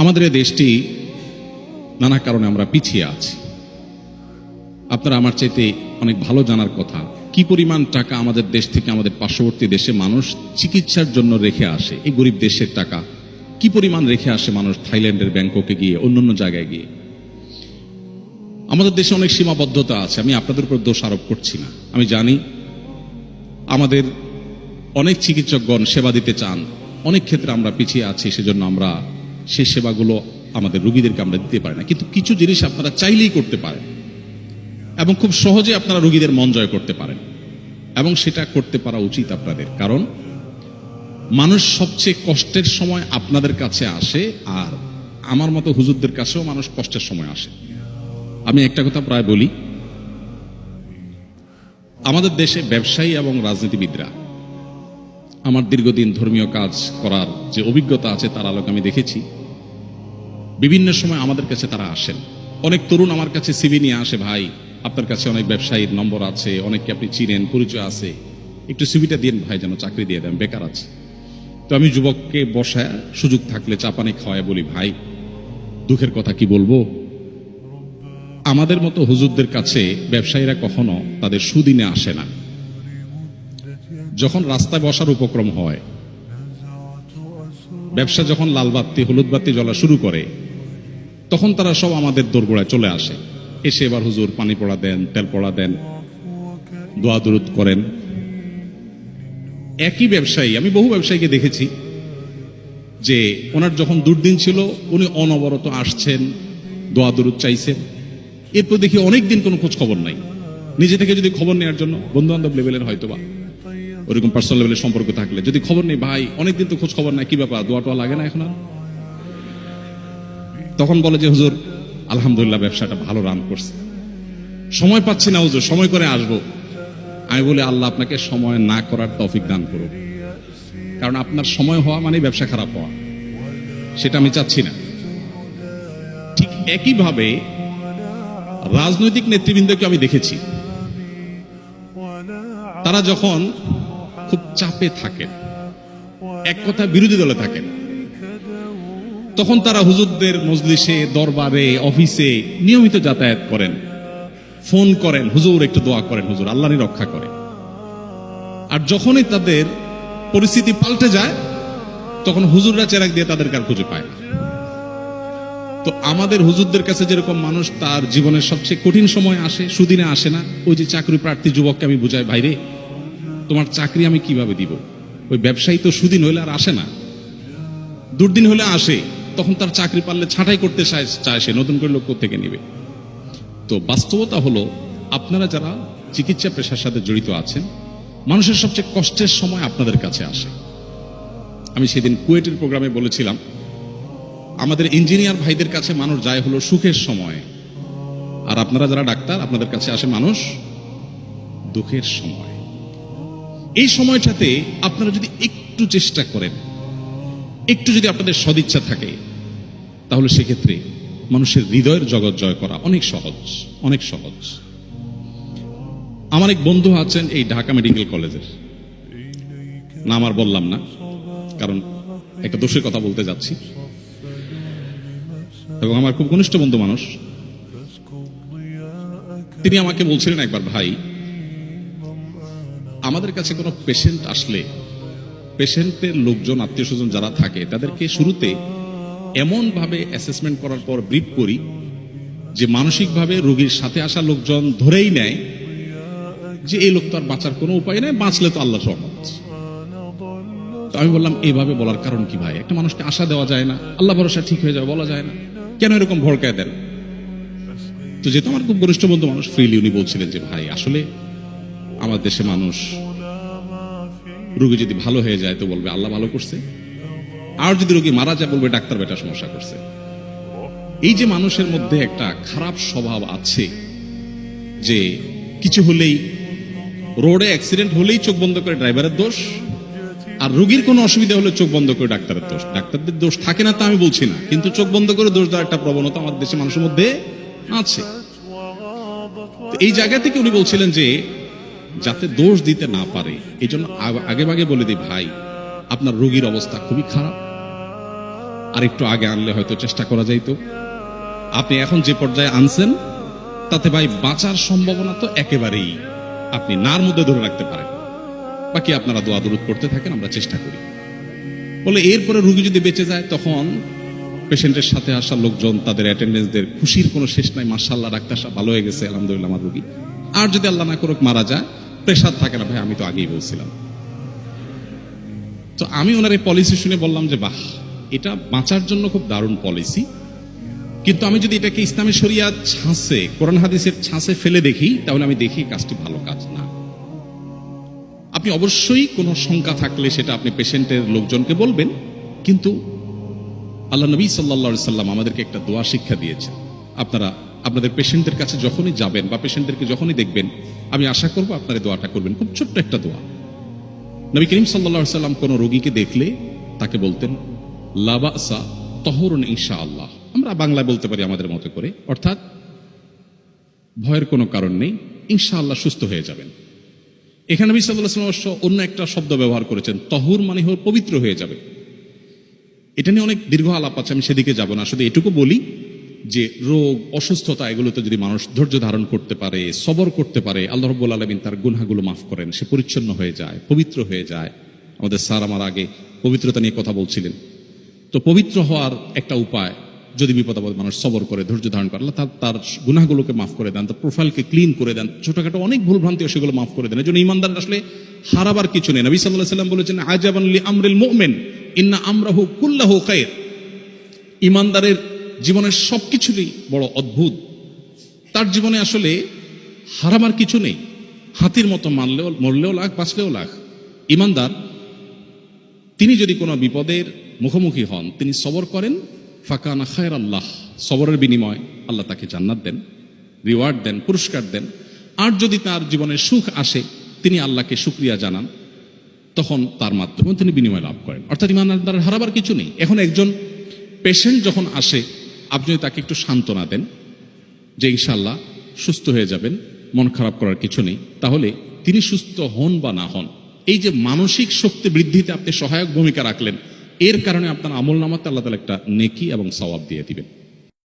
আমাদের এই দেশটি নানা কারণে আমরা পিছিয়ে আছি। আপনারা আমার চাইতে অনেক ভালো জানার কথা, কি পরিমাণ টাকা আমাদের দেশ থেকে আমাদের পার্শ্ববর্তী দেশে মানুষ চিকিৎসার জন্য রেখে আসে। এই গরিব দেশের টাকা কি পরিমাণ রেখে আসে মানুষ থাইল্যান্ডের ব্যাংককে গিয়ে, অন্যান্য জায়গায় গিয়ে। আমাদের দেশে অনেক সীমাবদ্ধতা আছে, আমি আপনাদের উপর দোষ আরোপ করছি না। আমি জানি আমাদের অনেক চিকিৎসকগণ সেবা দিতে চান, অনেক ক্ষেত্রে আমরা পিছিয়ে আছি, সেজন্য আমরা সেই সেবাগুলো আমাদের রোগীদেরকে আমরা দিতে পারি না। কিন্তু কিছু জিনিস আপনারা চাইলেই করতে পারেন এবং খুব সহজে আপনারা রোগীদের মন জয় করতে পারেন, এবং সেটা করতে পারা উচিত আপনাদের। কারণ মানুষ সবচেয়ে কষ্টের সময় আপনাদের কাছে আসে, আর আমার মতো হুজুরদের কাছেও মানুষ কষ্টের সময় আসে। আমি একটা কথা প্রায় বলি, আমাদের দেশে ব্যবসায়ী এবং রাজনীতিবিদরা, আমার দীর্ঘদিন ধর্মীয় কাজ করার যে অভিজ্ঞতা আছে তার আলোকে আমি দেখেছি, বিভিন্ন সময় আমাদের কাছে তারা আসেন। অনেক তরুণ আমার কাছে সিভি নিয়ে আসে, ভাই আপনার কাছে অনেক ব্যবসায়ীর নম্বর আছে, অনেককে আপনি চিনেন, পরিচয় আছে, একটু সিভিটা দিন ভাই, যেন চাকরি দিয়ে দেন, বেকার আছে। তো আমি যুবককে বসায় সুযোগ থাকলে চা পানি খাওয়ায় বলি, ভাই দুঃখের কথা কি বলবো, আমাদের মতো হুজুরদের কাছে ব্যবসায়ীরা কখনো তাদের সুদিনে আসে না। যখন রাস্তায় বসার উপক্রম হয়, ব্যবসা যখন লাল বাতি হলুদ বাতি জ্বলা শুরু করে, তখন তারা সব আমাদের দোরগোড়ায় চলে আসে, এসে এবার হুজুর পানি পড়া দেন, তেল পড়া দেন, দোয়া দুরুদ করেন। একই ব্যবসায়ী, আমি বহু ব্যবসায়ীকে দেখেছি যে ওনার যখন দুর্দিন ছিল উনি অনবরত আসছেন, দোয়া দুরুদ চাইছেন, এরপর দেখি অনেকদিন কোনো খোঁজ খবর নাই। নিজে থেকে যদি খবর নেওয়ার জন্য বন্ধু বান্ধব লেভেলের হয়তোবা ওরকম পার্সোনাল লেভেলের সম্পর্ক থাকলে যদি খবর নেই, ভাই অনেকদিন তো খোঁজ খবর নাই, কি ব্যাপার, দোয়া টোয়া লাগে না এখন আর? তখন বলে যে হুজুর আলহামদুলিল্লাহ ব্যবসাটা ভালো রান করছে, সময় পাচ্ছি না হুজুর, সময় করে আসবো। আমি বলি আল্লাহ আপনাকে সময় না করার তৌফিক দান করুন, কারণ আপনার সময় হওয়া মানে ব্যবসা খারাপ হওয়া, সেটা আমি চাচ্ছি না। ঠিক একইভাবে রাজনৈতিক নেতৃবৃন্দকে আমি দেখেছি, তারা যখন খুব চাপে থাকেন, এক কথা বিরোধী দলে থাকেন, তখন তারা হুজুরদের মজলিসে, দরবারে, অফিসে নিয়মিত যাতায়াত করেন, ফোন করেন, হুজুর একটু দোয়া করেন, হুজুর আল্লাহরই রক্ষা করে। আর যখনই তাদের পরিস্থিতি পাল্টে যায়, তখন হুজুররা চেরাক দিয়ে তাদেরকে আর খুঁজে পায় না। তো আমাদের হুজুরদের কাছে যেরকম মানুষ তার জীবনের সবচেয়ে কঠিন সময় আসে, সুদিনে আসে না। ওই যে চাকরি প্রার্থী যুবককে আমি বুঝাই, ভাইরে তোমার চাকরি আমি কিভাবে দিব, ওই ব্যবসায়ী তো সুদিন হইলে আর আসে না, দুর্দিন হলে আসে, তখন তার চাকরি পারলে ছাঁটাই করতে চায়, সে নতুন করে লোক থেকে নেবে। তো বাস্তবতা হলো, আপনারা যারা চিকিৎসা পেশার সাথে জড়িত আছেন, মানুষের সবচেয়ে কষ্টের সময় আপনাদের কাছে আসে। আমি সেদিন কুয়েটের প্রোগ্রামে বলেছিলাম, আমাদের ইঞ্জিনিয়ার ভাইদের কাছে মানুষ যায় হলো সুখের সময়, আর আপনারা যারা ডাক্তার, আপনাদের কাছে আসে মানুষ দুঃখের সময়। এই সময়টাতে আপনারা যদি একটু চেষ্টা করেন, একটু যদি আপনাদের সদিচ্ছা থাকে, তাহলে সেক্ষেত্রে মানুষের হৃদয়ের জগৎ জয় করা অনেক সহজ, অনেক সহজ। আমার এক বন্ধু আছেন এই ঢাকা মেডিকেল কলেজের, নাম আর বললাম না, কারণ একটা দোষের কথা বলতে যাচ্ছি, এবং আমার খুব ঘনিষ্ঠ বন্ধু মানুষ। তিনি আমাকে বলছিলেন একবার, ভাই আমাদের কাছে কোনো পেশেন্ট আসলে, পেশেন্টের লোকজন, আত্মীয় স্বজন যারা থাকে, তাদেরকে শুরুতে এমন ভাবে অ্যাসেসমেন্ট করার পর ব্রিফ করি যে মানসিকভাবে রোগীর সাথে আসা লোকজন ধরেই নেয় যে এই লোক তো আর বাঁচার কোনো উপায় নেই, বাঁচলে তো আল্লাহর রহমত। তো আমি বললাম, এইভাবে বলার কারণ কি ভাই? একটা মানুষকে আশা দেওয়া যায় না, আল্লাহ ভরসা ঠিক হয়ে যাবে বলা যায় না, কেন এরকম ভড়কায় দেন? তো যেহেতু আমার খুব ঘনিষ্ঠ বন্ধু মানুষ, ফ্রিলি উনি বলছিলেন যে ভাই আসলে আমার দেশে মানুষ রোগী যদি ভালো হয়ে যায় তো বলবে আল্লাহ ভালো করছে, আর যদি রোগী মারা যায় বলবে ডাক্তার বেটা সমস্যা করছে। এই যে মানুষের মধ্যে একটা খারাপ স্বভাব আছে, যে কিছু হলেই, রোডে অ্যাক্সিডেন্ট হলেই চোখ বন্ধ করে ড্রাইভারের দোষ, আর রোগীর কোনো অসুবিধা হলে চোখ বন্ধ করে ডাক্তারের দোষ। ডাক্তারদের দোষ থাকে না তা আমি বলছি না, কিন্তু চোখ বন্ধ করে দোষ দেওয়ার একটা প্রবণতা আমাদের দেশের মানুষের মধ্যে আছে। এই জায়গা থেকে উনি বলছিলেন যে যাতে দোষ দিতে না পারে, এই জন্য আগে ভাগে বলে দিই, ভাই আপনার রোগীর অবস্থা খুবই খারাপ, আর একটু আগে আনলে হয়তো চেষ্টা করা যাইতো। আপনি এখন যে পর্যায়ে আনছেন তাতে ভাই বাঁচার সম্ভাবনা তো একেবারেই আপনি নার মধ্যে ধরে রাখতে পারেন। বাকি আপনারা দোয়া দরুদ করতে থাকেন, আমরা চেষ্টা করি। বলে এরপরে রুগী যদি বেঁচে যায় তখন পেশেন্টের সাথে আসা লোকজন, তাদের অ্যাটেন্ডেন্সদের খুশির কোনো শেষ নাই। মাশাআল্লাহ, ডাক্তার সাহেব ভালো হয়ে গেছে, আলহামদুলিল্লাহ আমার রুগী। আর যদি আল্লাহ না করুক মারা যায়, প্রেশার থাকে না, ভাই আমি তো আগেই বলছিলাম। তো আমি ওনার এই পলিসি শুনে বললাম যে বাহ, এটা বাঁচার জন্য খুব দারুণ পলিসি, কিন্তু আমি যদি এটাকে ইসলামী শরিয়াত ছাঁচে, কোরআন হাদিসের ছাঁচে ফেলে দেখি, তাহলে আমি দেখি কাজটি ভালো কাজ না। আপনি অবশ্যই কোনো শঙ্কা থাকলে সেটা আপনি পেশেন্টের লোকজনকে বলবেন, কিন্তু আল্লাহ নবী সাল্লাল্লাহু আলাইহি সাল্লাম আমাদেরকে একটা দোয়া শিক্ষা দিয়েছেন। আপনারা আপনাদের পেশেন্টের কাছে যখনই যাবেন বা পেশেন্টদেরকে যখনই দেখবেন, আমি আশা করব আপনারা এই দোয়াটা করবেন। খুব ছোট্ট একটা দোয়া। নবী করিম সাল্লাল্লাহু আলাইহি সাল্লাম কোনো রোগীকে দেখলে তাকে বলতেন লা বাসা তাহুরুন ইনশাআল্লাহ। আমরা বাংলায় বলতে পারি আমাদের মতো করে, অর্থাৎ ভয়ের কোনো কারণ নেই, ইনশাআল্লাহ সুস্থ হয়ে যাবেন। এখানে নবী সাল্লাল্লাহু আলাইহি ওয়াসাল্লাম অন্য একটা শব্দ ব্যবহার করেছেন, তাহুর মানে হল পবিত্র হয়ে যাবে। এটা নিয়ে অনেক দীর্ঘ আলাপ আছে, আমি সেদিকে যাব না। শুধু এটুকু বলি যে রোগ অসুস্থতা এগুলোতে যদি মানুষ ধৈর্য ধারণ করতে পারে, সবর করতে পারে, আল্লাহ রাব্বুল আলামিন তার গুনাহগুলো মাফ করেন, সে পরিচ্ছন্ন হয়ে যায়, পবিত্র হয়ে যায়। আমাদের স্যার আমার আগে পবিত্রতা নিয়ে কথা বলছিলেন। তো পবিত্র হওয়ার একটা উপায়, যদি বিপদ আপদ মানুষ সবর করে, ধৈর্য ধারণ করে, আল্লাহ তার গুনাহগুলোকে মাফ করে দেন, তার প্রোফাইলকে ক্লিন করে দেন, ছোটখাটো অনেক ভুল ভ্রান্তি সেগুলো মাফ করে দেন। এই জন্য ইমানদার আসলে হারাবার কিছু নেই। নবী সাল্লাল্লাহু আলাইহি সাল্লাম বলেছেন আজাবান লি আমরিল মুমিন ইন্না আমরাহু কুল্লাহু খায়র। ইমানদারের জীবনের সবকিছুই বড় অদ্ভুত। তার জীবনে আসলে হারাবার কিছু নেই। হাতির মতো মারলেও মরলেও লাখ, বাঁচলেও লাখ। ইমানদার তিনি যদি কোনো বিপদের মুখোমুখি হন, তিনি সবর করেন, ফাকানা খায়রাল্লাহ, সবরের বিনিময় আল্লাহ তাকে জান্নাত দেন, রিওয়ার্ড দেন, পুরস্কার দেন। আর যদি তার জীবনে সুখ আসে, তিনি আল্লাহকে শুকরিয়া জানান, তখন তার মাধ্যমে তিনি বিনিময় লাভ করেন। অর্থাৎ ইমানদারের হারাবার কিছু নেই। এখন একজন পেশেন্ট যখন আসে, আপনি যদি তাকে একটু সান্ত্বনা দেন যে ইনশাআল্লাহ সুস্থ হয়ে যাবেন, মন খারাপ করার কিছু নেই, তাহলে তিনি সুস্থ হন বা না হন, এই যে মানসিক শক্তি বৃদ্ধিতে আপনি সহায়ক ভূমিকা রাখলেন, এর কারণে আপনার আমল নামাতে আল্লাহ তাআলা একটা নেকি এবং সওয়াব দিয়ে দিবেন।